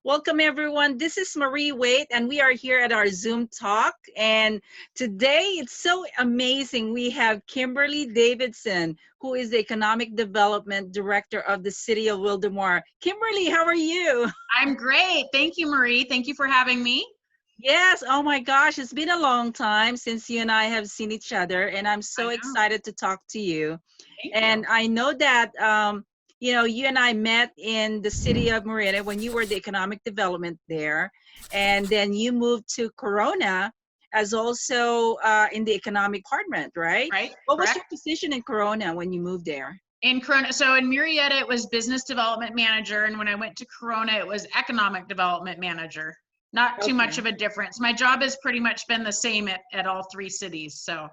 Welcome everyone. This is Marie Waite and we are here at our Zoom talk. And today it's so amazing. We have Kimberly Davidson, who is the Economic Development Director of the City of Wildomar. Kimberly, how are you? I'm great. Thank you, Marie. Thank you for having me. Yes, oh my gosh, it's been a long time since you and I have seen each other, and I'm so excited to talk to you. Thank you. I know that you and I met in the city of Murrieta when you were the economic development there, and then you moved to Corona as also in the economic department, right? Right, What was correct. your position in Corona when you moved there? In Corona, so in Murrieta, it was business development manager, and when I went to Corona, it was economic development manager. Not too much of a difference. My job has pretty much been the same at all three cities. So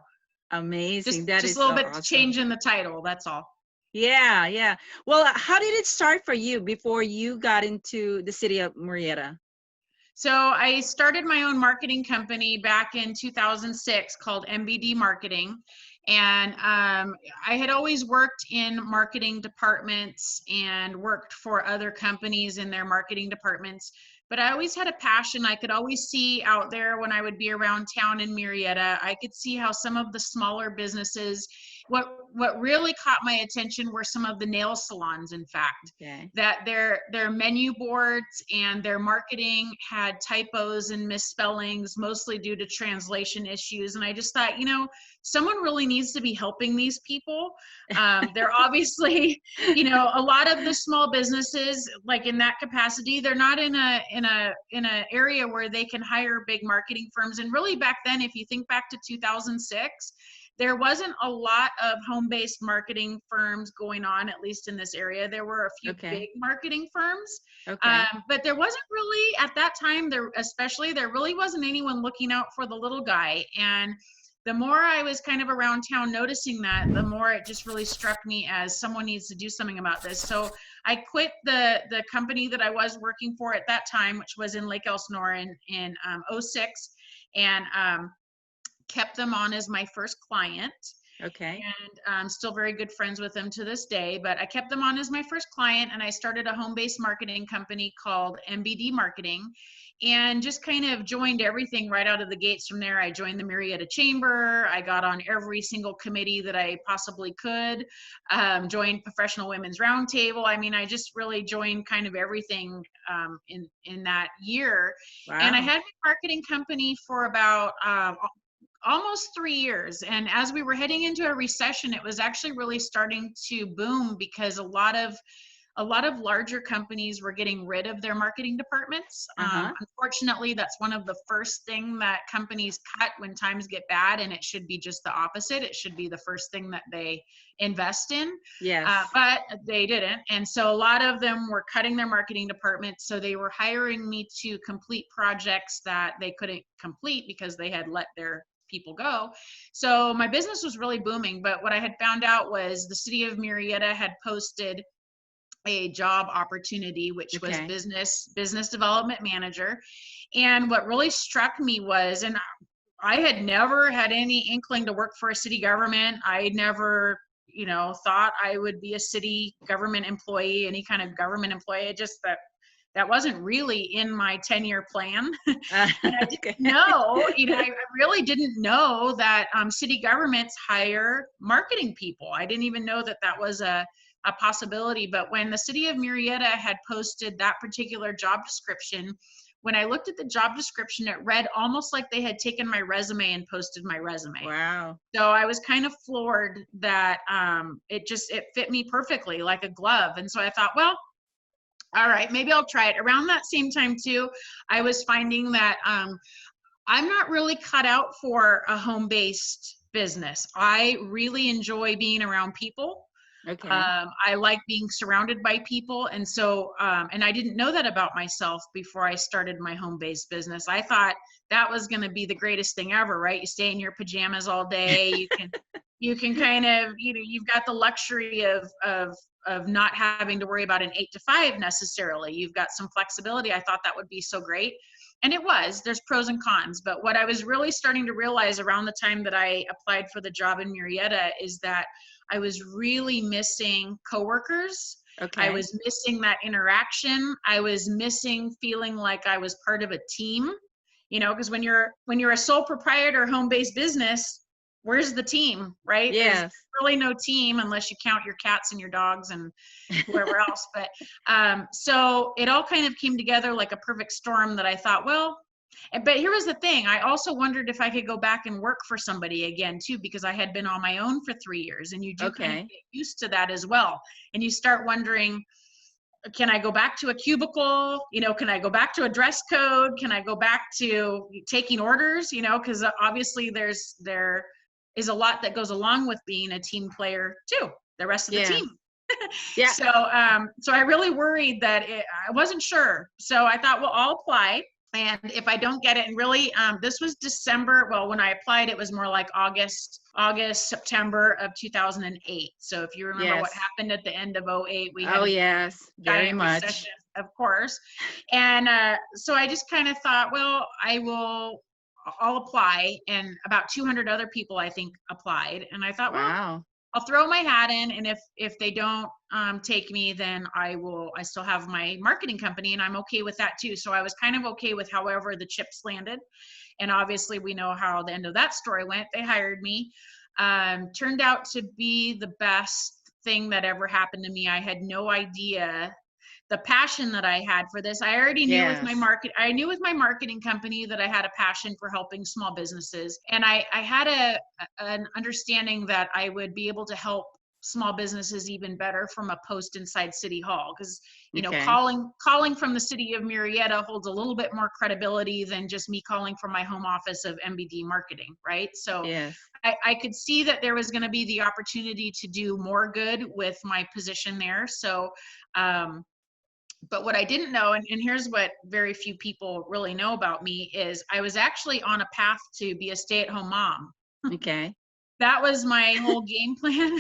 amazing. Just a little bit change in the title. That's all. Yeah, yeah. Well, how did it start for you before you got into the city of Murrieta? So I started my own marketing company back in 2006 called MBD Marketing. And I had always worked in marketing departments and worked for other companies in their marketing departments. But I always had a passion. I could always see out there when I would be around town in Murrieta, I could see how some of the smaller businesses, what really caught my attention were some of the nail salons, in fact, that their menu boards and their marketing had typos and misspellings, mostly due to translation issues. And I just thought, someone really needs to be helping these people. They're obviously, a lot of the small businesses, like in that capacity, they're not in a area where they can hire big marketing firms. And really back then, if you think back to 2006, there wasn't a lot of home-based marketing firms going on, at least in this area. There were a few big marketing firms, but there wasn't really, at that time, there really wasn't anyone looking out for the little guy. And the more I was kind of around town noticing that, the more it just really struck me as someone needs to do something about this. So I quit the company that I was working for at that time, which was in Lake Elsinore in 2006, and kept them on as my first client. And I'm still very good friends with them to this day, but I kept them on as my first client, and I started a home-based marketing company called MBD Marketing, and just kind of joined everything right out of the gates from there. I joined the Murrieta Chamber. I got on every single committee that I possibly could, joined Professional Women's Roundtable. I mean, I just really joined kind of everything in that year. Wow. And I had my marketing company for about almost 3 years. And as we were heading into a recession, it was actually really starting to boom because a lot of larger companies were getting rid of their marketing departments. Unfortunately, that's one of the first thing that companies cut when times get bad, and it should be just the opposite. It should be the first thing that they invest in. But they didn't. And so a lot of them were cutting their marketing departments. So they were hiring me to complete projects that they couldn't complete because they had let their people go. So my business was really booming. But what I had found out was the City of Murrieta had posted a job opportunity, which was business development manager. And what really struck me was, and I had never had any inkling to work for a city government. I never, thought I would be a city government employee, any kind of government employee. Just that wasn't really in my 10-year plan. And I didn't know, I really didn't know that city governments hire marketing people. I didn't even know that was a possibility. But when the City of Murrieta had posted that particular job description, when I looked at the job description, it read almost like they had taken my resume and posted my resume. Wow. So I was kind of floored that it fit me perfectly like a glove. And so I thought, well, all right, maybe I'll try it. Around that same time too, I was finding that I'm not really cut out for a home-based business. I really enjoy being around people. I like being surrounded by people. And so, and I didn't know that about myself before I started my home-based business. I thought that was going to be the greatest thing ever, right? You stay in your pajamas all day. You can kind of, you've got the luxury of not having to worry about an 8 to 5 necessarily. You've got some flexibility. I thought that would be so great. And it was. There's pros and cons. But what I was really starting to realize around the time that I applied for the job in Murrieta is that I was really missing coworkers I Okay. was missing that interaction. I was missing feeling like I was part of a team, because when you're a sole proprietor, home-based business, where's the team, right? There's Yes. really no team unless you count your cats and your dogs and whoever else. But so it all kind of came together like a perfect storm that I thought, well, but here was the thing. I also wondered if I could go back and work for somebody again too, because I had been on my own for 3 years, and you do kind of Okay. get used to that as well. And you start wondering, can I go back to a cubicle? Can I go back to a dress code? Can I go back to taking orders? Because obviously there is a lot that goes along with being a team player too, the rest of the Yeah. team. Yeah. So I really worried that I wasn't sure. So I thought, well, I'll apply. And if I don't get it, and really, this was December. Well, when I applied, it was more like August, September of 2008. So if you remember what Yes. happened at the end of '08, we had Oh, a yes. Very giant much. recession, of course. And so I just kind of thought, well, I'll apply. And about 200 other people, I think, applied. And I thought, well, Wow. I'll throw my hat in, and if they don't take me, then I still have my marketing company, and I'm okay with that too. So I was kind of okay with however the chips landed. And obviously we know how the end of that story went. They hired me. Turned out to be the best thing that ever happened to me. I had no idea the passion that I had for this. I already knew with Yes. I knew with my marketing company that I had a passion for helping small businesses. And I had an understanding that I would be able to help small businesses even better from a post inside City Hall. Because, Okay. calling from the City of Murrieta holds a little bit more credibility than just me calling from my home office of MBD marketing, right? So Yes. I could see that there was going to be the opportunity to do more good with my position there. So, but what I didn't know, and here's what very few people really know about me, is I was actually on a path to be a stay-at-home mom. Okay. That was my whole game plan.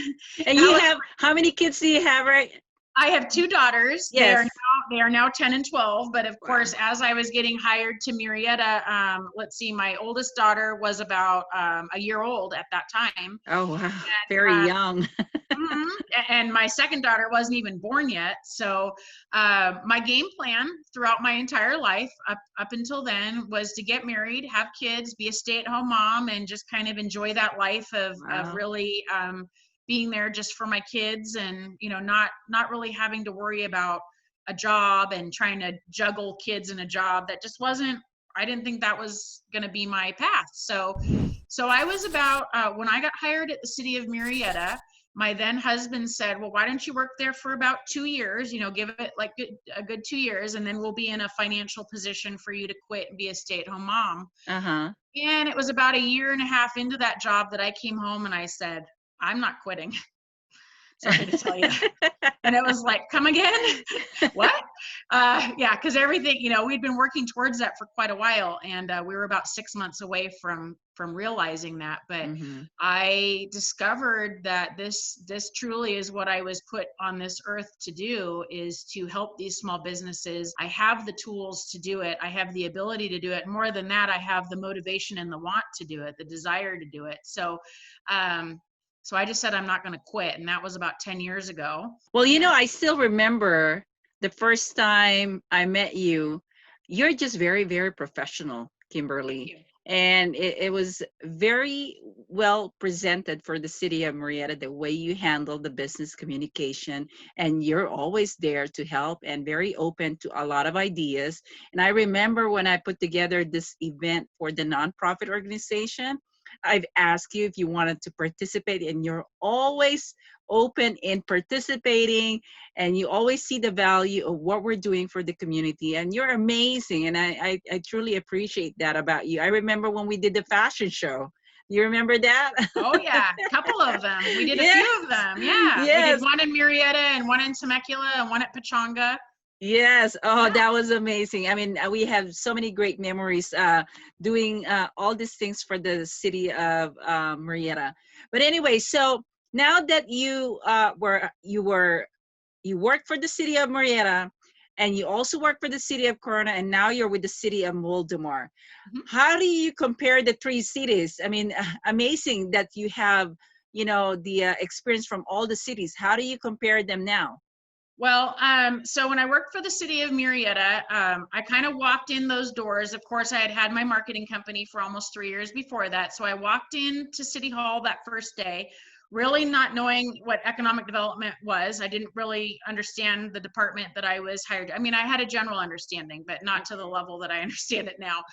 And That you was have, how many kids do you have, right? I have 2 daughters. Yes. They are now 10 and 12. But of Wow. course, as I was getting hired to Murrieta, let's see, my oldest daughter was about a year old at that time. Oh, wow. Very And, young. mhm. And my second daughter wasn't even born yet. So my game plan throughout my entire life up until then was to get married, have kids, be a stay-at-home mom, and just kind of enjoy that life of Wow. really being there just for my kids, and not really having to worry about a job and trying to juggle kids and a job. That just wasn't, I didn't think that was going to be my path. So I was about, when I got hired at the City of Murrieta, my then husband said, well, why don't you work there for about 2 years, give it like a good 2 years, and then we'll be in a financial position for you to quit and be a stay-at-home mom. Uh-huh. And it was about a year and a half into that job that I came home and I said, I'm not quitting. Sorry to tell you. And it was like, come again? What? Yeah, because everything, we'd been working towards that for quite a while, and we were about 6 months away from realizing that. But I discovered that this truly is what I was put on this earth to do, is to help these small businesses. I have the tools to do it. I have the ability to do it. More than that, I have the motivation and the want to do it, the desire to do it. So I just said, I'm not going to quit. And that was about 10 years ago. Well, I still remember the first time I met you. You're just very, very professional, Kimberly. And it was very well presented for the City of Murrieta, the way you handle the business communication. And you're always there to help and very open to a lot of ideas. And I remember when I put together this event for the nonprofit organization, I've asked you if you wanted to participate, and you're always open in participating, and you always see the value of what we're doing for the community, and you're amazing. And I truly appreciate that about you. I remember when we did the fashion show. You remember that? Oh yeah, a couple of them. We did a few of them. Yeah. Yes. We did one in Murrieta and one in Temecula and one at Pechanga. Yes. Oh, that was amazing. I mean, we have so many great memories doing all these things for the City of Murrieta. But anyway, so now that you worked for the City of Murrieta, and you also work for the City of Corona, and now you're with the City of Wildomar. How do you compare the 3 cities? I mean, amazing that you have, the experience from all the cities. How do you compare them now? Well, so when I worked for the City of Murrieta, I kind of walked in those doors. Of course, I had had my marketing company for almost 3 years before that. So I walked into City Hall that first day, really not knowing what economic development was. I didn't really understand the department that I was hired. I mean, I had a general understanding, but not to the level that I understand it now.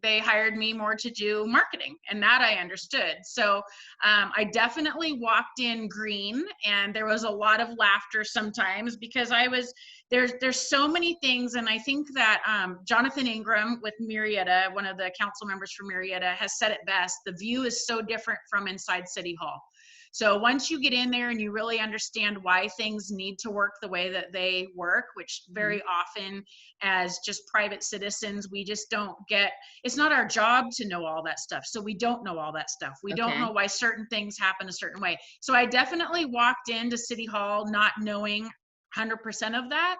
They hired me more to do marketing, and that I understood. So I definitely walked in green, and there was a lot of laughter sometimes because there's so many things. And I think that Jonathan Ingram with Murrieta, one of the council members for Murrieta, has said it best. The view is so different from inside City Hall. So once you get in there and you really understand why things need to work the way that they work, which very often as just private citizens, we just don't get, it's not our job to know all that stuff. So we don't know all that stuff. We don't know why certain things happen a certain way. So I definitely walked into City Hall not knowing 100% of that,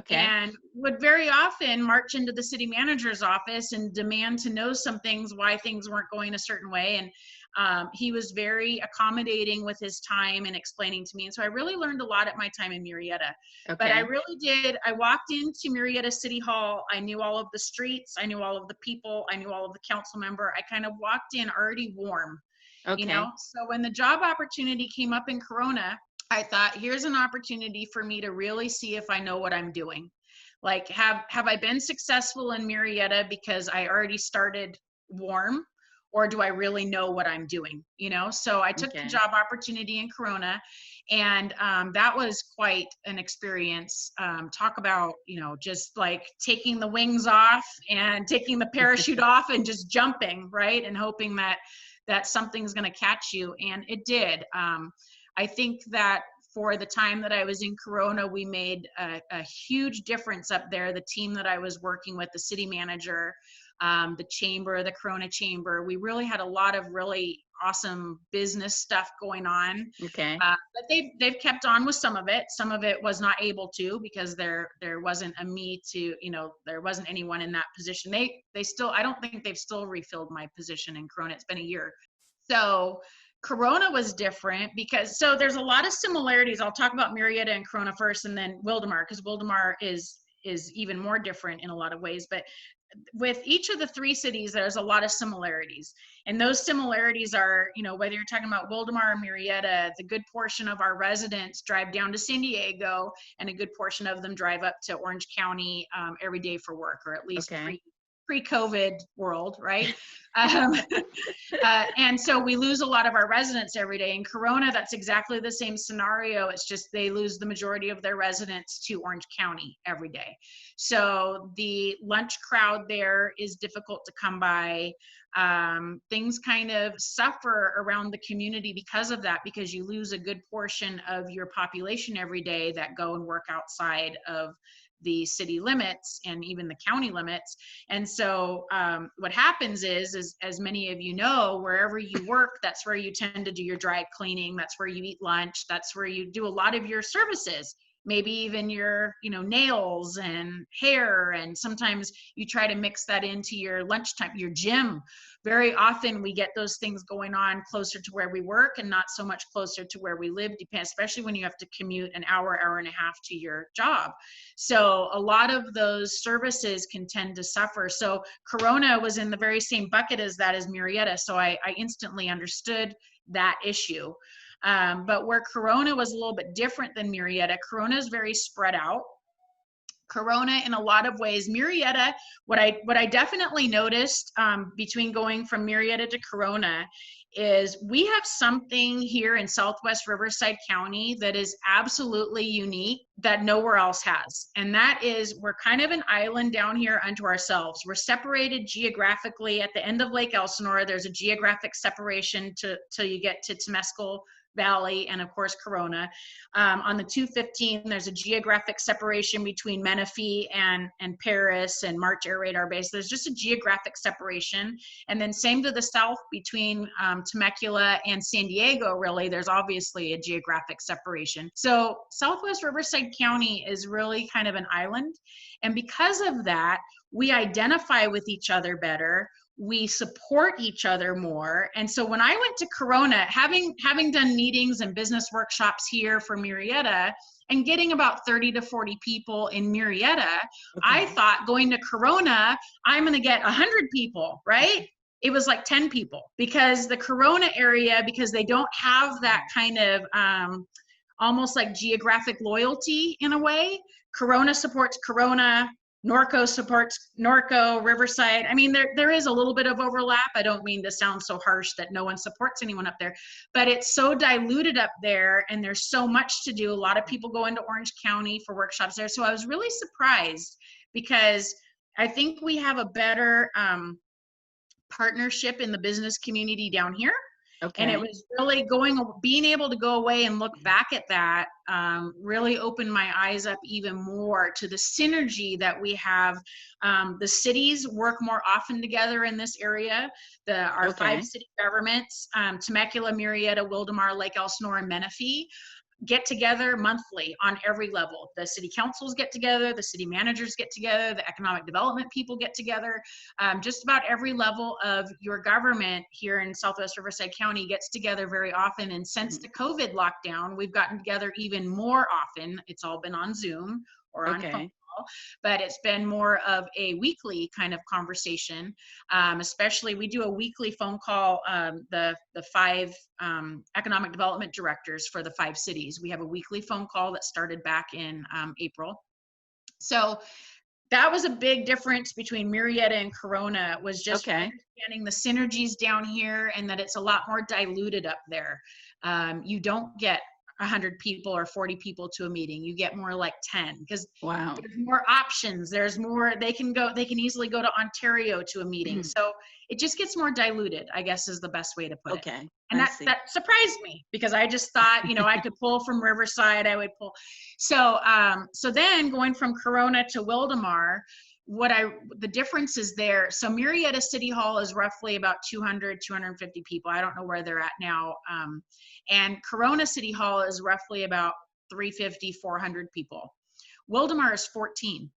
and would very often march into the city manager's office and demand to know some things, why things weren't going a certain way. And he was very accommodating with his time and explaining to me. And so I really learned a lot at my time in Murrieta. But I really did. I walked into Murrieta City Hall. I knew all of the streets. I knew all of the people. I knew all of the council member. I kind of walked in already warm, you know? So when the job opportunity came up in Corona, I thought, here's an opportunity for me to really see if I know what I'm doing. Like, have I been successful in Murrieta because I already started warm, or do I really know what I'm doing? You know, so I took the job opportunity in Corona, and that was quite an experience. Talk about, you know, just like taking the wings off and taking the parachute off and just jumping, right? And hoping that something's going to catch you. And it did. I think that for the time that I was in Corona, we made a huge difference up there. The team that I was working with, the city manager, the chamber, the Corona Chamber, we really had a lot of really awesome business stuff going on. But they've kept on with some of it. Some of it was not able to because there wasn't a me to, you know, there wasn't anyone in that position. They still, I don't think they've still refilled my position in Corona. It's been a year. So Corona was different because, so there's a lot of similarities. I'll talk about Murrieta and Corona first, and then Wildomar, because Wildomar is even more different in a lot of ways. But with each of the three cities, there's a lot of similarities. And those similarities are, you know, whether you're talking about Wildomar or Murrieta, the good portion of our residents drive down to San Diego, and a good portion of them drive up to Orange County every day for work, or at least pre-COVID world, right? And so we lose a lot of our residents every day. In Corona, that's exactly the same scenario. It's just they lose the majority of their residents to Orange County every day. So the lunch crowd there is difficult to come by. Things kind of suffer around the community because of that, because you lose a good portion of your population every day that go and work outside of the city limits and even the county limits. And so what happens is, as many of you know, wherever you work, that's where you tend to do your dry cleaning. That's where you eat lunch. That's where you do a lot of your services, maybe even your, you know, nails and hair. And sometimes you try to mix that into your lunchtime, your gym. Very often we get those things going on closer to where we work and not so much closer to where we live, especially when you have to commute an hour, hour and a half to your job. So a lot of those services can tend to suffer. So Corona was in the very same bucket as that as Murrieta. So I instantly understood that issue. But where Corona was a little bit different than Murrieta, Corona is very spread out. Corona, in a lot of ways, Murrieta, what I definitely noticed between going from Murrieta to Corona is we have something here in Southwest Riverside County that is absolutely unique that nowhere else has. And that is, we're kind of an island down here unto ourselves. We're separated geographically at the end of Lake Elsinore. There's a geographic separation till you get to Temecula Valley and of course Corona. On the 215, there's a geographic separation between Menifee and Paris and March Air Radar Base. There's just a geographic separation. And then same to the south between Temecula and San Diego, really, there's obviously a geographic separation. So Southwest Riverside County is really kind of an island. And because of that, we identify with each other better. we support each other more. And so when I went to Corona, having done meetings and business workshops here for Murrieta and getting about 30 to 40 people in Murrieta, I thought going to Corona, I'm going to get 100 people, right? It was like 10 people, because the Corona area, because they don't have that kind of almost like geographic loyalty in a way. Corona supports Corona, Norco supports Norco, Riverside. I mean, there is a little bit of overlap. I don't mean to sound so harsh that no one supports anyone up there, but it's so diluted up there, and there's so much to do. A lot of people go into Orange County for workshops there. So I was really surprised, because I think we have a better partnership in the business community down here. And it was really being able to go away and look back at that really opened my eyes up even more to the synergy that we have. The cities work more often together in this area. Our 5 city governments, Temecula, Murrieta, Wildomar, Lake Elsinore, and Menifee, get together monthly on every level. The city councils get together, the city managers get together, the economic development people get together. Just about every level of your government here in Southwest Riverside County gets together very often. And since the COVID lockdown, we've gotten together even more often. It's all been on Zoom or on phone call, but it's been more of a weekly kind of conversation. Especially, we do a weekly phone call, the 5 economic development directors for the 5 cities. We have a weekly phone call that started back in April. So that was a big difference between Murrieta and Corona, was just understanding the synergies down here, and that it's a lot more diluted up there. You don't get 100 people or 40 people to a meeting. You get more like 10, because there's more options. There's more, they can easily go to Ontario to a meeting. So it just gets more diluted, I guess is the best way to put it. And that surprised me, because I just thought, I could pull from Riverside, I would pull. So, so then going from Corona to Wildomar, the difference is there. So Murrieta City Hall is roughly about 200, 250 people. I don't know where they're at now. And Corona City Hall is roughly about 350, 400 people. Wildomar is 14.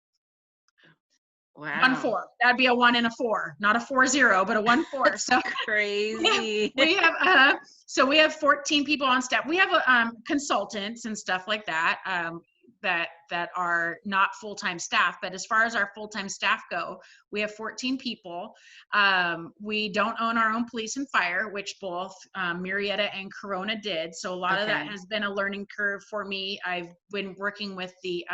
Wow. 1 4. That'd be a 1 and a 4, not a 4-0, but a 1 4. So crazy. We have 14 people on staff. We have consultants and stuff like that. That are not full-time staff, but as far as our full-time staff go, we have 14 people. We don't own our own police and fire, which both Murrieta and Corona did. So a lot of that has been a learning curve for me. I've been working with the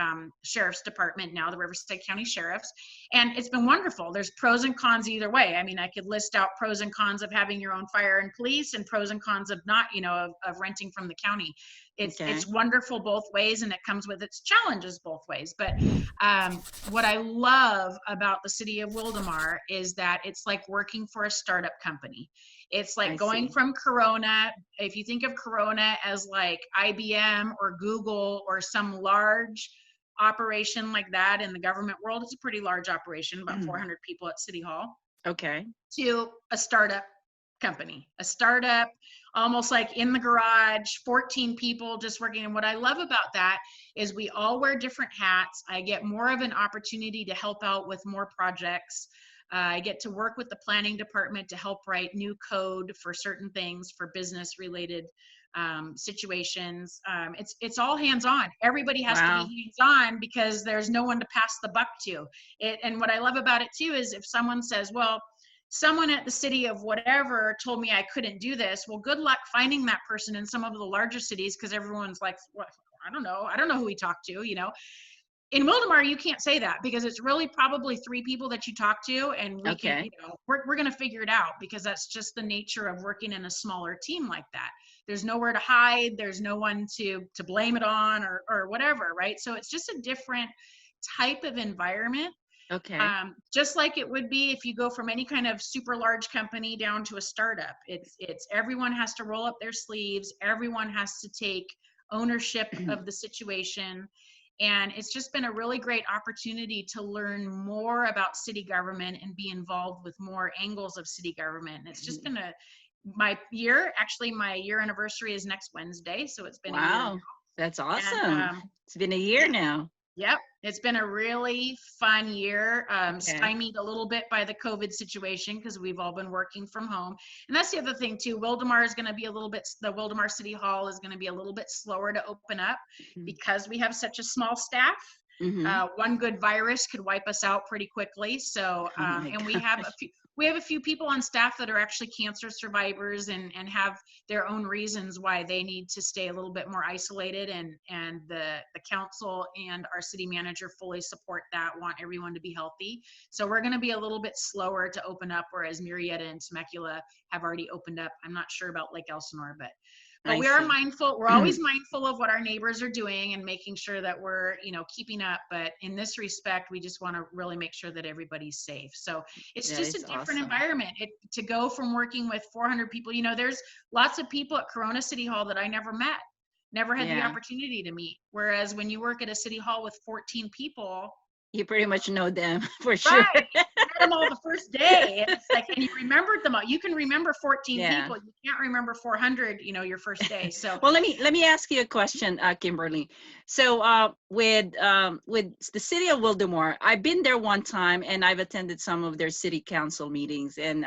Sheriff's Department now, the Riverside County Sheriffs, and it's been wonderful. There's pros and cons either way. I mean, I could list out pros and cons of having your own fire and police, and pros and cons of not, of renting from the county. It's wonderful both ways, and it comes with its challenges both ways. But what I love about the City of Wildomar is that it's like working for a startup company. It's like going from Corona. If you think of Corona as like IBM or Google or some large operation like that in the government world, it's a pretty large operation, about 400 people at City Hall. To a startup company, a startup, almost like in the garage, 14 people just working. And what I love about that is we all wear different hats. I get more of an opportunity to help out with more projects. I get to work with the planning department to help write new code for certain things, for business related situations. It's all hands-on. Everybody has to be hands-on, because there's no one to pass the buck to. And what I love about it too is if someone says, well, someone at the city of whatever told me I couldn't do this. Well, good luck finding that person in some of the larger cities, because everyone's like, what? I don't know who we talk to, In Wildomar, you can't say that, because it's really probably 3 people that you talk to, and we can, we're going to figure it out, because that's just the nature of working in a smaller team like that. There's nowhere to hide. There's no one to blame it on or whatever, right? So it's just a different type of environment. Just like it would be if you go from any kind of super large company down to a startup. It's everyone has to roll up their sleeves. Everyone has to take ownership of the situation. And it's just been a really great opportunity to learn more about city government and be involved with more angles of city government. And it's just been my year anniversary is next Wednesday. So it's been a year now. That's awesome. It's been a year now. Yep. It's been a really fun year, Okay. stymied a little bit by the COVID situation because we've all been working from home. And that's the other thing too. Wildomar is going to be a little bit, the Wildomar City Hall is going to be a little bit slower to open up because we have such a small staff. One good virus could wipe us out pretty quickly. So, and we have a few people on staff that are actually cancer survivors and have their own reasons why they need to stay a little bit more isolated, and the council and our city manager fully support that, want everyone to be healthy. So we're going to be a little bit slower to open up, whereas Murrieta and Temecula have already opened up. I'm not sure about Lake Elsinore, but we are mindful. We're always mindful of what our neighbors are doing and making sure that we're, keeping up. But in this respect, we just want to really make sure that everybody's safe. So it's just a different environment. To go from working with 400 people, there's lots of people at Corona City Hall that I never met, never had the opportunity to meet. Whereas when you work at a city hall with 14 people, you pretty much know them for sure. Right. You met them all the first day. It's like, and you remembered them all. You can remember 14 people. You can't remember 400, your first day. So well, let me ask you a question, Kimberly. So with the City of Wildomar, I've been there one time and I've attended some of their city council meetings, and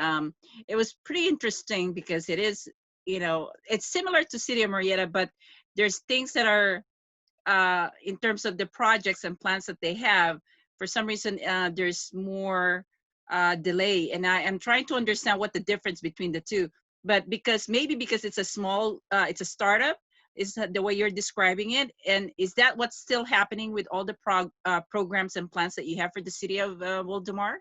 it was pretty interesting because it is, it's similar to City of Murrieta, but there's things that are in terms of the projects and plans that they have, for some reason, there's more delay. And I am trying to understand what the difference between the two. But because it's a small, it's a startup, is that the way you're describing it? And is that what's still happening with all the programs and plans that you have for the City of Wildomar?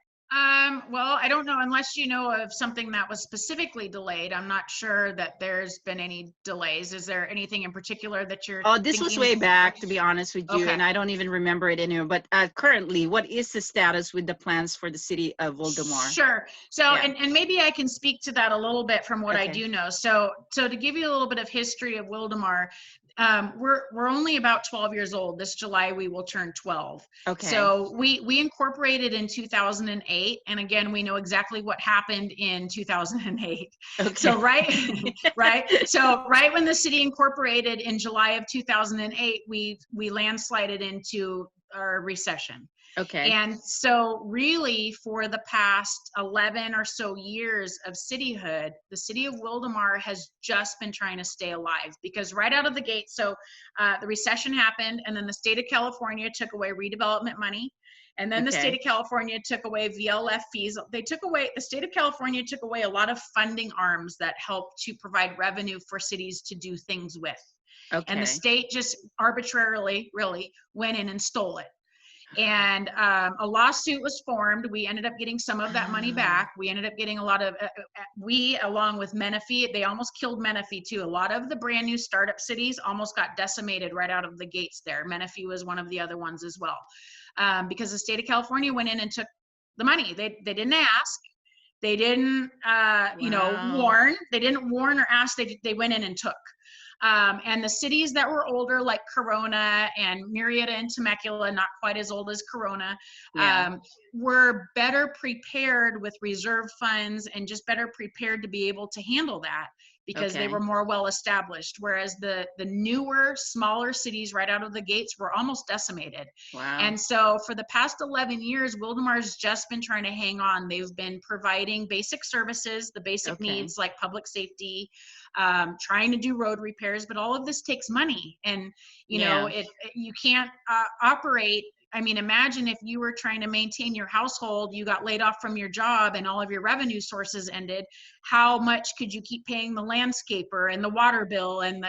Well, I don't know, unless you know of something that was specifically delayed. I'm not sure that there's been any delays. Is there anything in particular that you're this was way back, to be honest with you, and I don't even remember it anymore. But currently, what is the status with the plans for the City of Wildomar? Sure. So, and maybe I can speak to that a little bit from what I do know. So to give you a little bit of history of Wildomar, we're only about 12 years old. This July we will turn 12. Okay. So we incorporated in 2008, and again we know exactly what happened in 2008. Okay. So So right when the city incorporated in July of 2008, we landslided into our recession. Okay. And so really for the past 11 or so years of cityhood, the City of Wildomar has just been trying to stay alive, because right out of the gate, so the recession happened, and then the state of California took away redevelopment money. And then the state of California took away VLF fees. The state of California took away a lot of funding arms that help to provide revenue for cities to do things with. Okay. And the state just arbitrarily really went in and stole it. And a lawsuit was formed. We ended up getting some of that money back. We ended up getting a lot of, along with Menifee, they almost killed Menifee too. A lot of the brand new startup cities almost got decimated right out of the gates there. Menifee was one of the other ones as well. Because the state of California went in and took the money. They didn't ask. They didn't, warn. They didn't warn or ask. They went in and took. And the cities that were older, like Corona and Murrieta and Temecula, not quite as old as Corona, were better prepared with reserve funds and just better prepared to be able to handle that, because they were more well established. Whereas the newer, smaller cities right out of the gates were almost decimated. Wow. And so for the past 11 years, Wildomar's just been trying to hang on. They've been providing basic services, the basic needs like public safety, trying to do road repairs, but all of this takes money. And, you can't operate. I mean, imagine if you were trying to maintain your household, you got laid off from your job and all of your revenue sources ended. How much could you keep paying the landscaper and the water bill? And,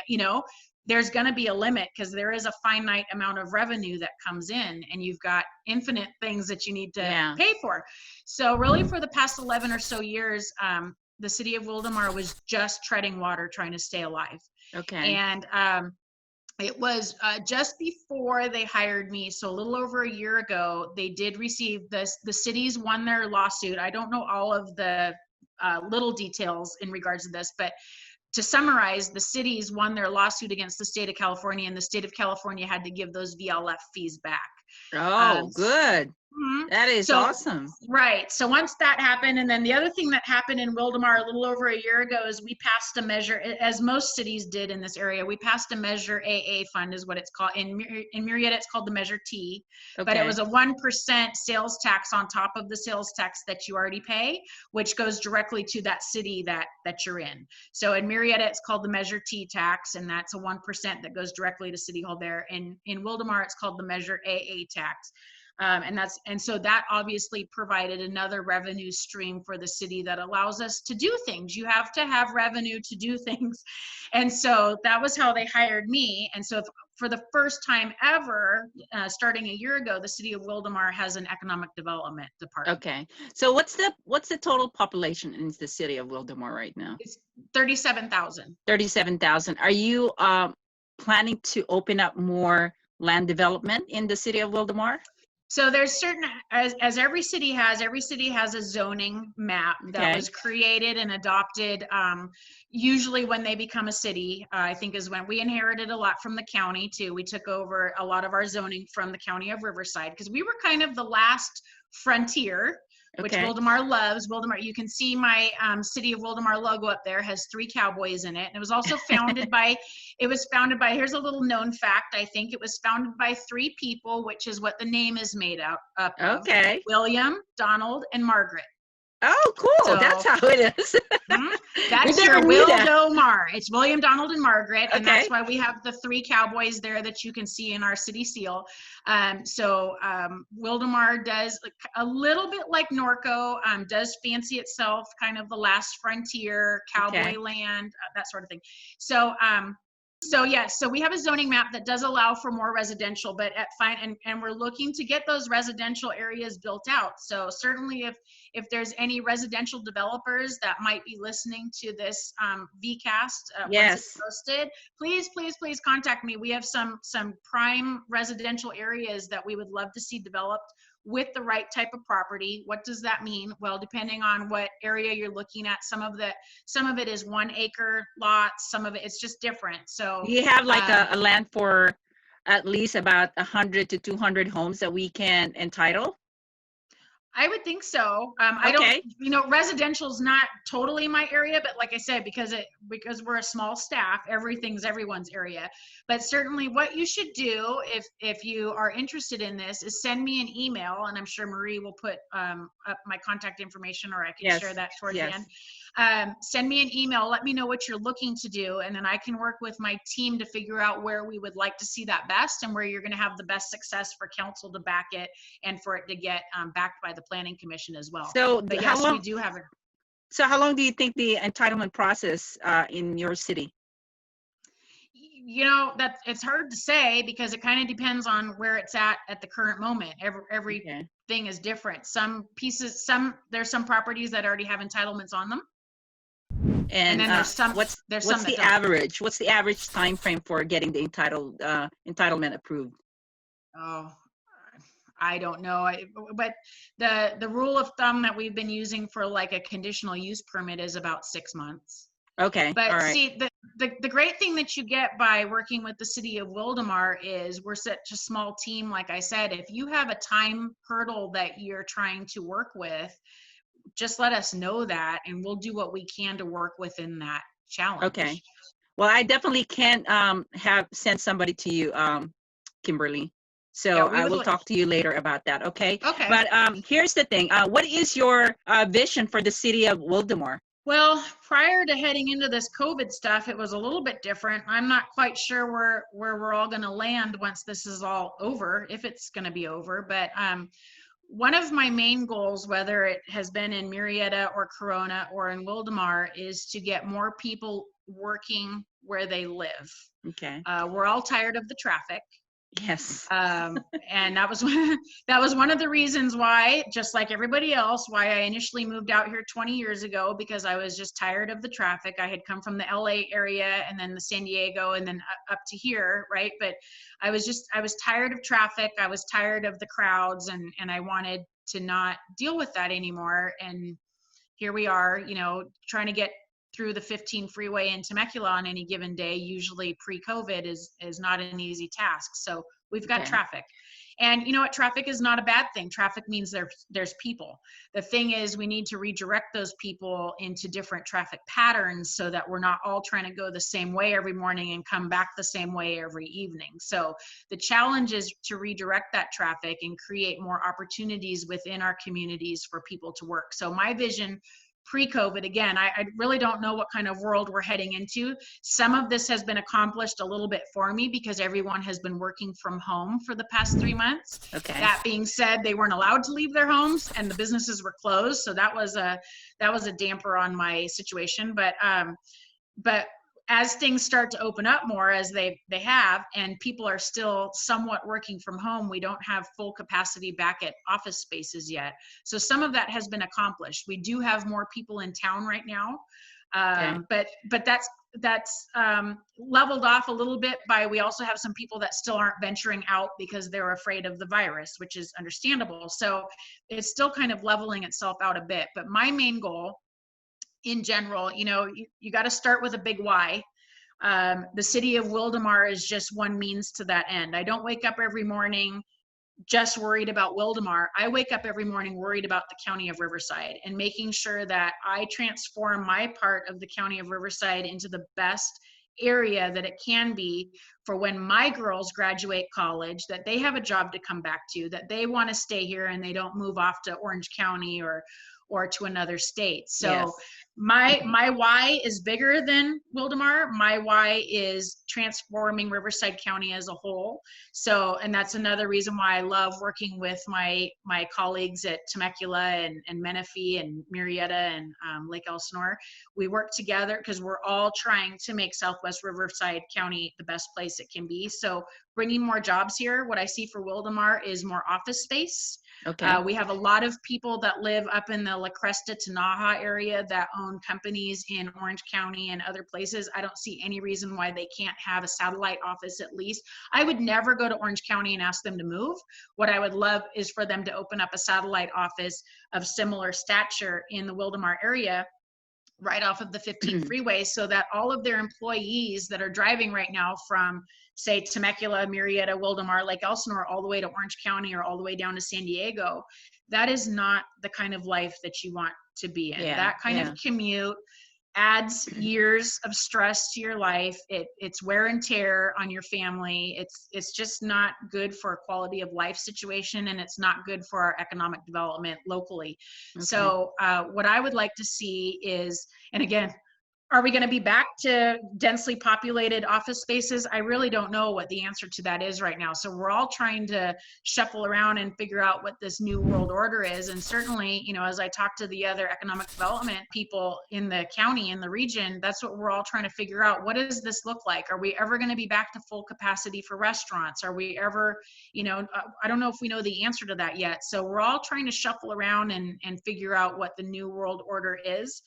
there's going to be a limit, because there is a finite amount of revenue that comes in, and you've got infinite things that you need to pay for. So really for the past 11 or so years, the City of Wildomar was just treading water, trying to stay alive. Okay. And it was just before they hired me, so a little over a year ago, they did receive this. The cities won their lawsuit. I don't know all of the little details in regards to this, but to summarize, the cities won their lawsuit against the state of California, and the state of California had to give those VLF fees back. Oh, good. Mhm. That is So, awesome. right. So once that happened, and then the other thing that happened in Wildemar a little over a year ago is we passed a measure, as most cities did in this area. We passed a Measure AA fund, is what it's called. In Murrieta, it's called the Measure T, but it Okay. was a 1% sales tax on top of the sales tax that you already pay, which goes directly to that city that you're in. So in Murrieta, it's called the Measure T tax, and that's a 1% that goes directly to City Hall there. And in Wildemar, it's called the Measure AA tax. And so that obviously provided another revenue stream for the city that allows us to do things. You have to have revenue to do things. And so that was how they hired me. And so for the first time ever, starting a year ago, the City of Wildomar has an economic development department. Okay. So what's the total population in the city of Wildomar right now? It's 37,000. 37,000. Are you planning to open up more land development in the city of Wildomar? So there's certain, as every city has a zoning map that was created and adopted, usually when they become a city. I think is when we inherited a lot from the county too. We took over a lot of our zoning from the county of Riverside because we were kind of the last frontier, which Wildomar loves. Wildomar, you can see my City of Wildomar logo up there, has 3 cowboys in it. And it was also founded by, here's a little known fact, I think. It was founded by 3 people, which is what the name is made up of. William, Donald, and Margaret. Oh, cool. So, that's how it is. That's your Wildomar. It's William, Donald, and Margaret. And that's why we have the 3 cowboys there that you can see in our city seal. Wildomar does a little bit like Norco, does fancy itself kind of the last frontier, cowboy land, that sort of thing. So we have a zoning map that does allow for more residential, but and we're looking to get those residential areas built out. So certainly if there's any residential developers that might be listening to this VCast once it's posted, please contact me. We have some prime residential areas that we would love to see developed with the right type of property. What does that mean? Well, depending on what area you're looking at, some of it is 1 acre lots, some of it's just different. So you have like a land for at least about 100 to 200 homes that we can entitle? I would think so. I don't, residential is not totally my area, but like I said, because we're a small staff, everything's everyone's area. But certainly what you should do if you are interested in this is send me an email, and I'm sure Marie will put up my contact information, or I can share that toward the end. Send me an email, let me know what you're looking to do, and then I can work with my team to figure out where we would like to see that best and where you're going to have the best success for council to back it and for it to get backed by the Planning Commission as well. So but yes, we do have it. So how long do you think the entitlement process in your city? That it's hard to say because it kind of depends on where it's at the current moment. Every thing is different. There's some properties that already have entitlements on them. And then there's some. What's the average? What's the average time frame for getting the entitlement approved? Oh, I don't know. But the rule of thumb that we've been using for like a conditional use permit is about 6 months. Okay. But see, the great thing that you get by working with the City of Wildomar is we're such a small team. Like I said, if you have a time hurdle that you're trying to work with, just let us know that, and we'll do what we can to work within that challenge. Okay. Well, I definitely can send somebody to you, Kimberly. So I will talk to you later about that. Okay. Okay. But here's the thing. What is your vision for the City of Wildomar? Well, prior to heading into this COVID stuff, it was a little bit different. I'm not quite sure where we're all going to land once this is all over, if it's going to be over. But one of my main goals, whether it has been in Murrieta or Corona or in Wildomar, is to get more people working where they live. Okay. We're all tired of the traffic. Yes. And that was one of the reasons why, just like everybody else, why I initially moved out here 20 years ago, because I was just tired of the traffic. I had come from the LA area and then the San Diego and then up to here, right? But I was tired of traffic. I was tired of the crowds, and I wanted to not deal with that anymore. And here we are, trying to get through the 15 freeway in Temecula on any given day, usually pre-COVID, is not an easy task. So we've got Okay. traffic. And you know what? Traffic is not a bad thing. Traffic means there's people. The thing is, we need to redirect those people into different traffic patterns so that we're not all trying to go the same way every morning and come back the same way every evening. So the challenge is to redirect that traffic and create more opportunities within our communities for people to work. So my vision pre-COVID, again, I really don't know what kind of world we're heading into. Some of this has been accomplished a little bit for me because everyone has been working from home for the past 3 months. Okay. That being said, they weren't allowed to leave their homes and the businesses were closed. So that was a damper on my situation. But as things start to open up more, as they have, and people are still somewhat working from home, we don't have full capacity back at office spaces yet. So some of that has been accomplished. We do have more people in town right now, but that's leveled off a little bit by, we also have some people that still aren't venturing out because they're afraid of the virus, which is understandable. So it's still kind of leveling itself out a bit. But my main goal in general, you got to start with a big why. The city of Wildomar is just one means to that end. I don't wake up every morning just worried about Wildomar. I wake up every morning worried about the county of Riverside and making sure that I transform my part of the county of Riverside into the best area that it can be for when my girls graduate college, that they have a job to come back to, that they want to stay here and they don't move off to Orange County or to another state. So Yes. my why is bigger than Wildomar. My why is transforming Riverside County as a whole. So, and that's another reason why I love working with my colleagues at Temecula and Menifee and Murrieta and Lake Elsinore. We work together because we're all trying to make Southwest Riverside County the best place it can be. So bringing more jobs here, what I see for Wildomar is more office space. Okay. We have a lot of people that live up in the La Cresta to Naha area that own companies in Orange County and other places. I don't see any reason why they can't have a satellite office at least. I would never go to Orange County and ask them to move. What I would love is for them to open up a satellite office of similar stature in the Wildomar area, right off of the 15 freeway, so that all of their employees that are driving right now from, say, Temecula, Murrieta, Wildomar, Lake Elsinore, all the way to Orange County or all the way down to San Diego, that is not the kind of life that you want to be in. That kind of commute adds years of stress to your life. It's wear and tear on your family. It's just not good for a quality of life situation, and it's not good for our economic development locally. Okay. So what I would like to see is, and again, are we going to be back to densely populated office spaces? I really don't know what the answer to that is right now. So we're all trying to shuffle around and figure out what this new world order is. And certainly, as I talk to the other economic development people in the county, in the region, that's what we're all trying to figure out. What does this look like? Are we ever going to be back to full capacity for restaurants? Are we ever, I don't know if we know the answer to that yet. So we're all trying to shuffle around and figure out what the new world order is.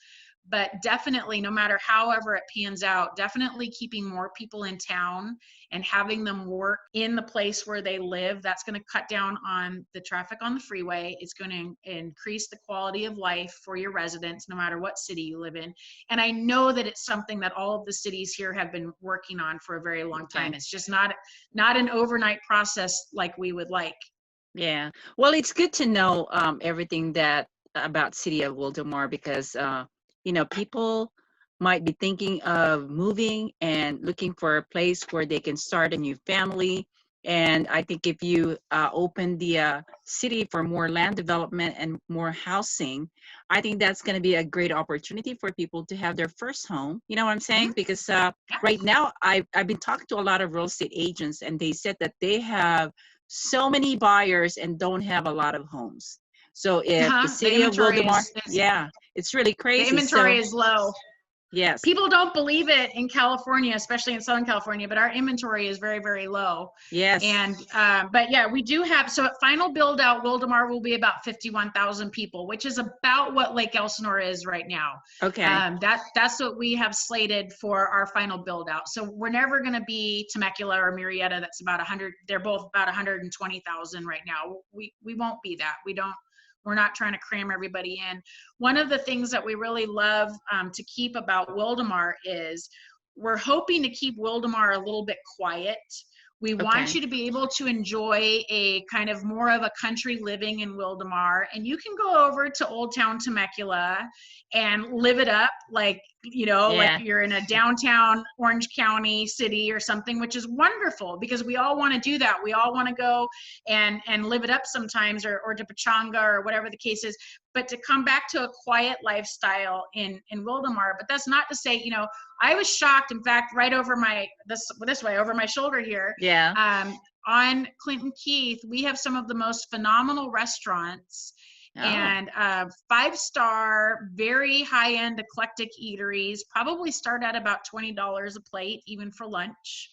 But definitely, no matter however it pans out, definitely keeping more people in town and having them work in the place where they live, that's going to cut down on the traffic on the freeway. It's going to increase the quality of life for your residents, no matter what city you live in. And I know that it's something that all of the cities here have been working on for a very long time. It's just not an overnight process like we would like. Yeah. Well, it's good to know everything that about City of Wildomar, because people might be thinking of moving and looking for a place where they can start a new family. And I think if you open the city for more land development and more housing, I think that's going to be a great opportunity for people to have their first home. You know what I'm saying? Mm-hmm. Because right now, I've been talking to a lot of real estate agents, and they said that they have so many buyers and don't have a lot of homes. So if the city of Wildomar, it's really crazy. The inventory is low. Yes. People don't believe it in California, especially in Southern California, but our inventory is very, very low. Yes. And, but yeah, we do have, so at final build out, Wildomar will be about 51,000 people, which is about what Lake Elsinore is right now. Okay. That's what we have slated for our final build out. So we're never going to be Temecula or Murrieta. That's about 100. They're both about 120,000 right now. We won't be that. we're not trying to cram everybody in. One of the things that we really love to keep about Wildomar is we're hoping to keep Wildomar a little bit quiet. We want you to be able to enjoy a kind of more of a country living in Wildomar, and you can go over to Old Town Temecula and live it up like, you know, like you're in a downtown Orange County city or something, which is wonderful because we all want to do that. We all want to go and live it up sometimes, or to Pachanga or whatever the case is, but to come back to a quiet lifestyle in Wildomar. But that's not to say, you know, I was shocked, in fact, right over my, this way, over my shoulder here. On Clinton Keith, we have some of the most phenomenal restaurants and 5-star, very high-end eclectic eateries, probably start at about $20 a plate, even for lunch.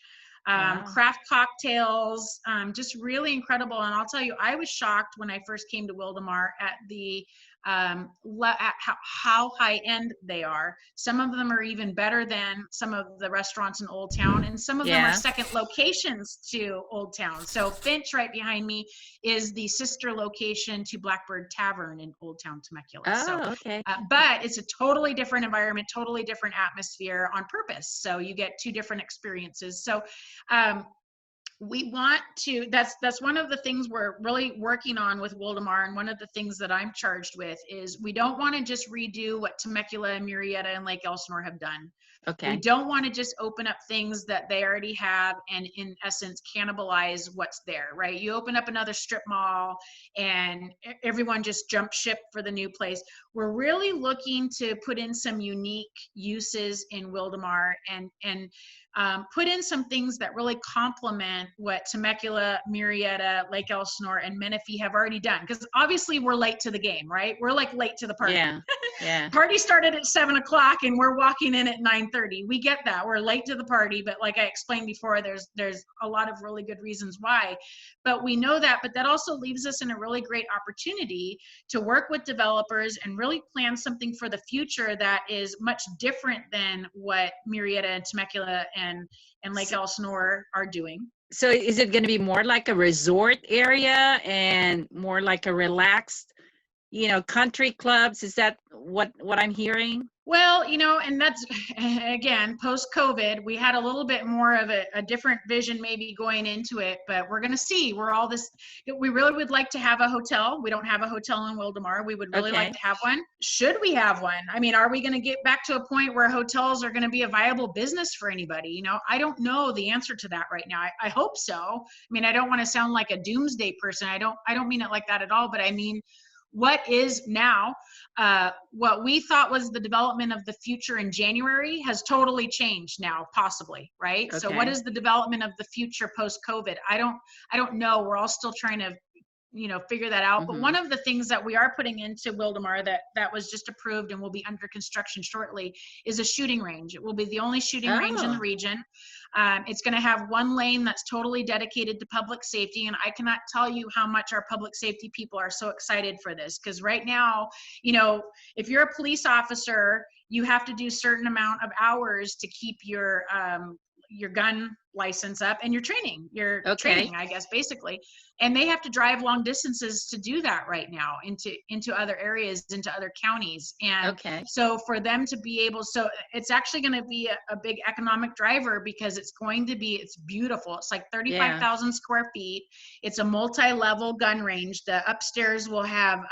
Craft cocktails, just really incredible. And I'll tell you, I was shocked when I first came to Wildomar at the at how high end they are. Some of them are even better than some of the restaurants in Old Town, and some of them are second locations to Old Town. So Finch, right behind me, is the sister location to Blackbird Tavern in Old Town Temecula. But it's a totally different environment, totally different atmosphere on purpose. So you get two different experiences. So we want to, that's one of the things we're really working on with Wildomar, and one of the things that I'm charged with is we don't want to just redo what Temecula and Murrieta and Lake Elsinore have done. We don't want to just open up things that they already have and in essence cannibalize what's there, right? You open up another strip mall and everyone just jump ship for the new place. We're really looking to put in some unique uses in Wildomar and put in some things that really complement what Temecula, Murrieta, Lake Elsinore, and Menifee have already done. Because obviously we're late to the game, right? We're like late to the party. Party started at 7 o'clock and we're walking in at 9:30. We get that. We're late to the party, but like I explained before, there's a lot of really good reasons why. But we know that, but that also leaves us in a really great opportunity to work with developers and really plan something for the future that is much different than what Murrieta and Temecula and Lake Elsinore are doing. So is it going to be more like a resort area and more like a relaxed, you know, country clubs? Is that what I'm hearing? Well, you know, and that's, again, post-COVID, we had a little bit more of a different vision maybe going into it, but we're going to see. We really would like to have a hotel. We don't have a hotel in Wildomar. We would really like to have one. Should we have one? I mean, are we going to get back to a point where hotels are going to be a viable business for anybody? You know, I don't know the answer to that right now. I hope so. I mean, I don't want to sound like a doomsday person. I don't mean it like that at all, but I mean, what is now, what we thought was the development of the future in January has totally changed now, possibly, right? So what is the development of the future post-COVID? I don't know. We're all still trying to, you know, figure that out. But one of the things that we are putting into Wildomar that was just approved and will be under construction shortly is a shooting range. It will be the only shooting range in the region. It's going to have one lane that's totally dedicated to public safety. And I cannot tell you how much our public safety people are so excited for this. Because right now, you know, if you're a police officer, you have to do a certain amount of hours to keep your gun license up and your training, training, I guess, basically. And they have to drive long distances to do that right now into other areas, into other counties. And so for them to be able, so it's actually going to be a big economic driver because it's beautiful. It's like 35,000 square feet. It's a multi-level gun range. The upstairs will have,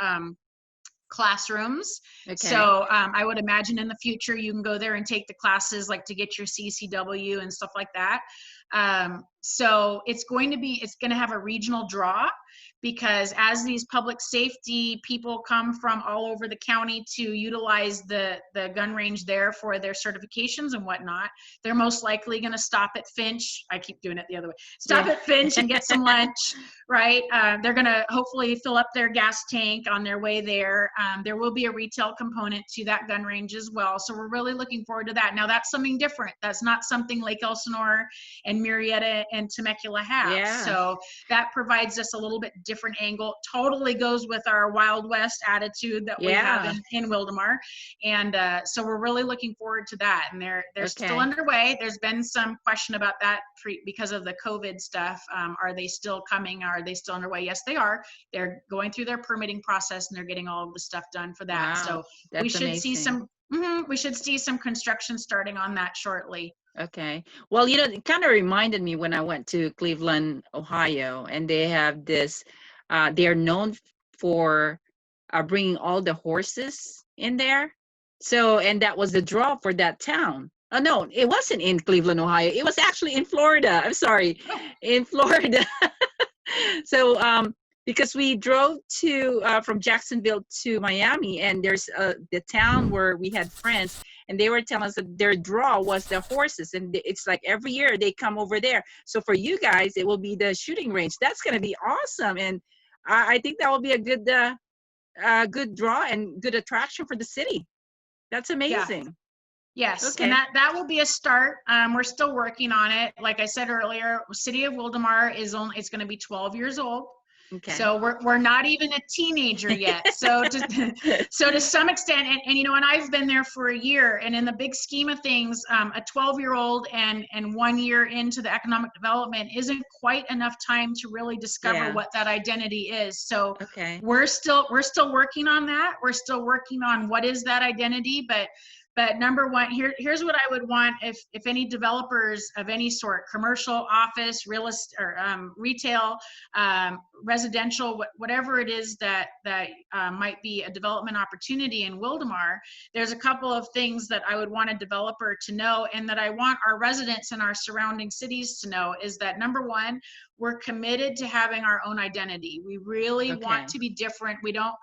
classrooms. So I would imagine in the future you can go there and take the classes like to get your CCW and stuff like that. So it's going to have a regional draw because as these public safety people come from all over the county to utilize the gun range there for their certifications and whatnot, they're most likely going to stop at Finch. I keep doing it the other way. Stop at Finch and get some lunch, right? They're going to hopefully fill up their gas tank on their way there. There will be a retail component to that gun range as well. So we're really looking forward to that. Now that's something different. That's not something Lake Elsinore and than Murrieta and Temecula have. Yeah. So that provides us a little bit different angle. Totally goes with our Wild West attitude that we have in Wildomar. And so we're really looking forward to that. And they're still underway. There's been some question about that because of the COVID stuff. Are they still coming? Are they still underway? Yes, they are. They're going through their permitting process and they're getting all of the stuff done for that. Wow, So we should see some construction starting on that shortly. Okay. Well, you know, it kind of reminded me when I went to Cleveland, Ohio, and they have this, they are known for bringing all the horses in there. So, and that was the draw for that town. Oh, no, it wasn't in Cleveland, Ohio. It was actually in Florida. I'm sorry, in Florida. So, because we drove to from Jacksonville to Miami, and there's the town where we had friends, and they were telling us that their draw was the horses, and it's like every year they come over there. So for you guys, it will be the shooting range. That's going to be awesome, and I think that will be a good draw and good attraction for the city. That's amazing. Yeah. Yes, and that will be a start. We're still working on it. Like I said earlier, City of Wildomar it's going to be 12 years old. Okay. So we're not even a teenager yet. So to some extent, and you know, and I've been there for a year, and in the big scheme of things, a 12-year-old and 1 year into the economic development isn't quite enough time to really discover what that identity is. So we're still working on that. We're still working on what is that identity, but number one, here's what I would want if any developers of any sort, commercial, office, real estate, or retail, residential, whatever it is that might be a development opportunity in Wildomar, there's a couple of things that I would want a developer to know, and that I want our residents in our surrounding cities to know, is that number one, we're committed to having our own identity. We really want to be different. We don't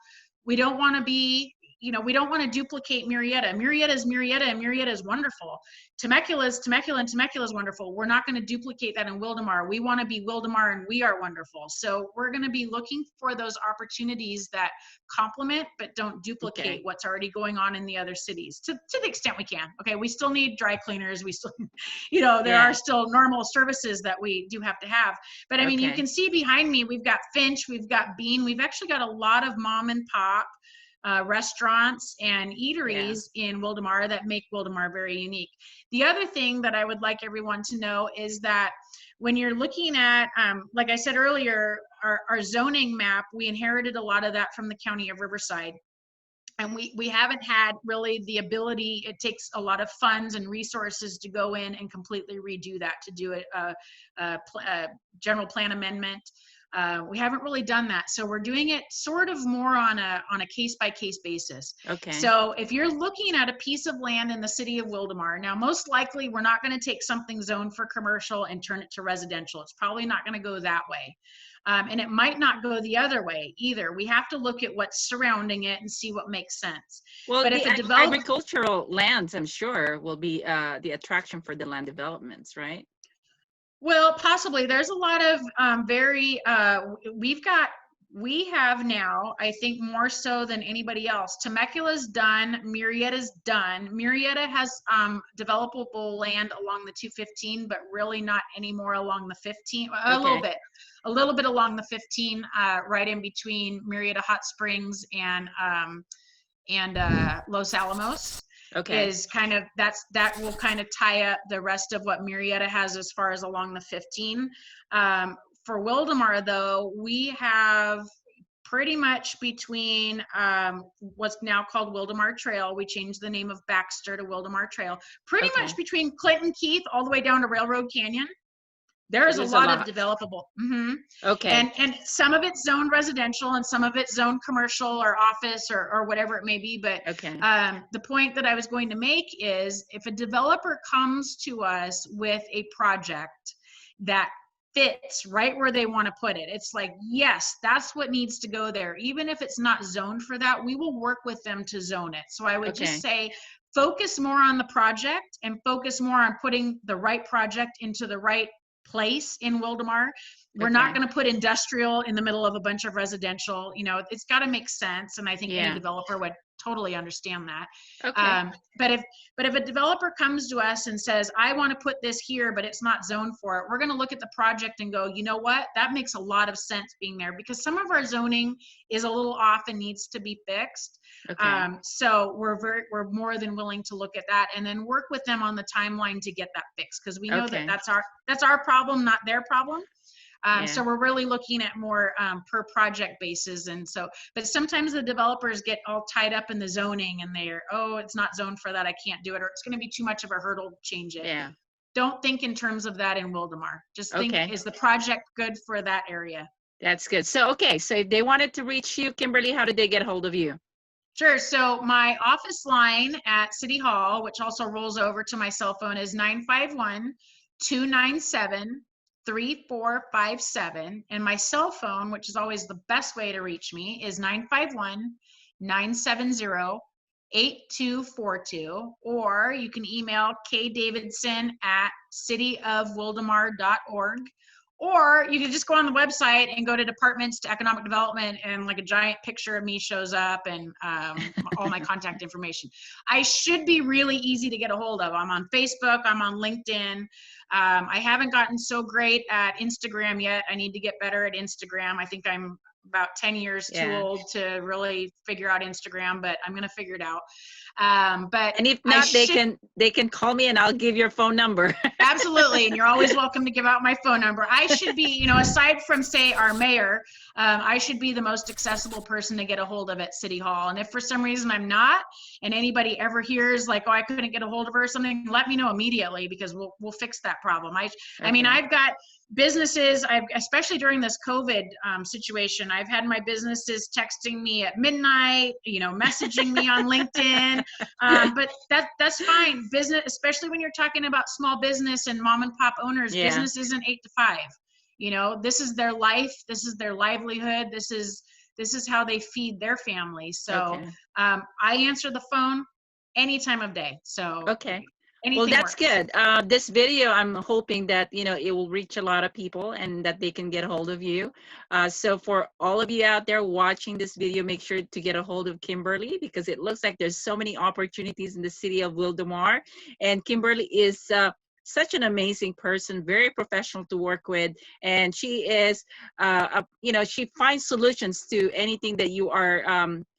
want to be, you know, we don't want to duplicate Murrieta. Murrieta is Murrieta, and Murrieta is wonderful. Temecula is Temecula, and Temecula is wonderful. We're not going to duplicate that in Wildomar. We want to be Wildomar, and we are wonderful. So we're going to be looking for those opportunities that complement but don't duplicate what's already going on in the other cities to the extent we can. Okay, we still need dry cleaners. We still, you know, there are still normal services that we do have to have. But I mean, you can see behind me, we've got Finch, we've got Bean, we've actually got a lot of mom and pop restaurants and eateries in Wildomar that make Wildomar very unique. The other thing that I would like everyone to know is that when you're looking at, like I said earlier, our zoning map, we inherited a lot of that from the County of Riverside. And we haven't had really the ability, it takes a lot of funds and resources to go in and completely redo that, to do a general plan amendment. We haven't really done that. So we're doing it sort of more on a case-by-case basis. Okay. So if you're looking at a piece of land in the City of Wildomar, now most likely we're not going to take something zoned for commercial and turn it to residential. It's probably not going to go that way. And it might not go the other way either. We have to look at what's surrounding it and see what makes sense. Well, but if a agricultural lands, I'm sure, will be the attraction for the land developments, right? Well, possibly. There's a lot of we have now, I think more so than anybody else, Temecula's done, Murrieta's done. Murrieta has developable land along the 215, but really not anymore along the 15, a little bit along the 15, right in between Murrieta Hot Springs and Los Alamos. Is kind of, that will kind of tie up the rest of what Murrieta has as far as along the 15. For Wildomar, though, we have pretty much between what's now called Wildomar Trail. We changed the name of Baxter to Wildomar Trail. Pretty much between Clinton Keith all the way down to Railroad Canyon. There's a lot of developable. And some of it's zoned residential and some of it's zoned commercial or office or whatever it may be. But the point that I was going to make is, if a developer comes to us with a project that fits right where they want to put it, it's like, yes, that's what needs to go there. Even if it's not zoned for that, we will work with them to zone it. So I would just say, focus more on the project and focus more on putting the right project into the right place in Wildomar. We're not going to put industrial in the middle of a bunch of residential. You know, it's got to make sense. And I think any developer would totally understand that. Okay. But if a developer comes to us and says, I want to put this here, but it's not zoned for it, we're going to look at the project and go, you know what, that makes a lot of sense being there, because some of our zoning is a little off and needs to be fixed. Okay. So we're more than willing to look at that and then work with them on the timeline to get that fixed, because we know that that's our problem, not their problem. So we're really looking at more per project basis. And so, but sometimes the developers get all tied up in the zoning and they're, oh, it's not zoned for that, I can't do it, or it's going to be too much of a hurdle to change it. Yeah. Don't think in terms of that in Wildomar. Just think, is the project good for that area? That's good. So, okay. So if they wanted to reach you, Kimberly, how did they get a hold of you? Sure. So my office line at City Hall, which also rolls over to my cell phone, is 951-297-3457. And my cell phone, which is always the best way to reach me, is 951-970-8242. Or you can email kdavidson@cityofwildamar.org. Or you can just go on the website and go to departments to economic development, and like a giant picture of me shows up, and all my contact information. I should be really easy to get a hold of. I'm on Facebook, I'm on LinkedIn. I haven't gotten so great at Instagram yet. I need to get better at Instagram. I think I'm about 10 years too old to really figure out Instagram, but I'm going to figure it out. And if not, they can call me and I'll give your phone number. Absolutely. And you're always welcome to give out my phone number. I should be, you know, aside from say our mayor, I should be the most accessible person to get a hold of at City Hall. And if for some reason I'm not, and anybody ever hears like, oh, I couldn't get a hold of her or something, let me know immediately, because we'll fix that problem. I mean, I've got businesses, especially during this COVID situation, I've had my businesses texting me at midnight, you know, messaging me on LinkedIn, but that's fine. Business, especially when you're talking about small business and mom and pop owners, business isn't 8 to 5. You know, this is their life, this is their livelihood, this is how they feed their family. So I answer the phone any time of day. So well, that's good. This video, I'm hoping that, you know, it will reach a lot of people and that they can get a hold of you. So for all of you out there watching this video, make sure to get a hold of Kimberly, because it looks like there's so many opportunities in the city of Wildomar. And Kimberly is such an amazing person, very professional to work with. And she is, you know, she finds solutions to anything that you are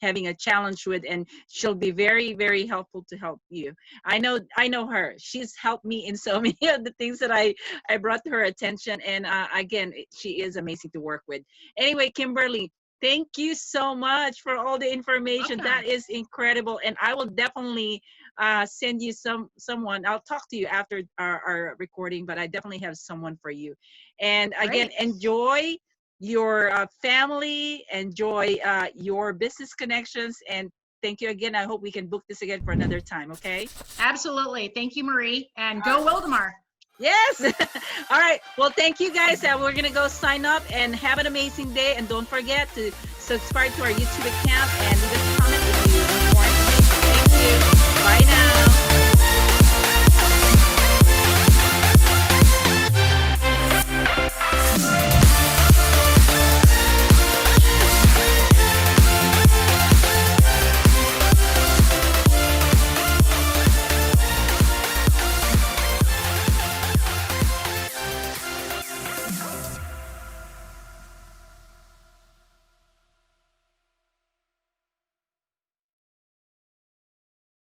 having a challenge with, and she'll be very, very helpful to help you. I know her. She's helped me in so many of the things that I brought to her attention. And again, she is amazing to work with. Anyway, Kimberly, thank you so much for all the information. That is incredible. And I will definitely send you someone. I'll talk to you after our recording, but I definitely have someone for you. And again, enjoy your family, enjoy your business connections, and thank you again. I hope we can book this again for another time. Okay? Absolutely. Thank you, Marie, and go Wildomar. Yes. All right. Well, thank you guys. We're going to go sign up and have an amazing day. And don't forget to subscribe to our YouTube account and leave us a comment if you want more information. Thank you. Bye now.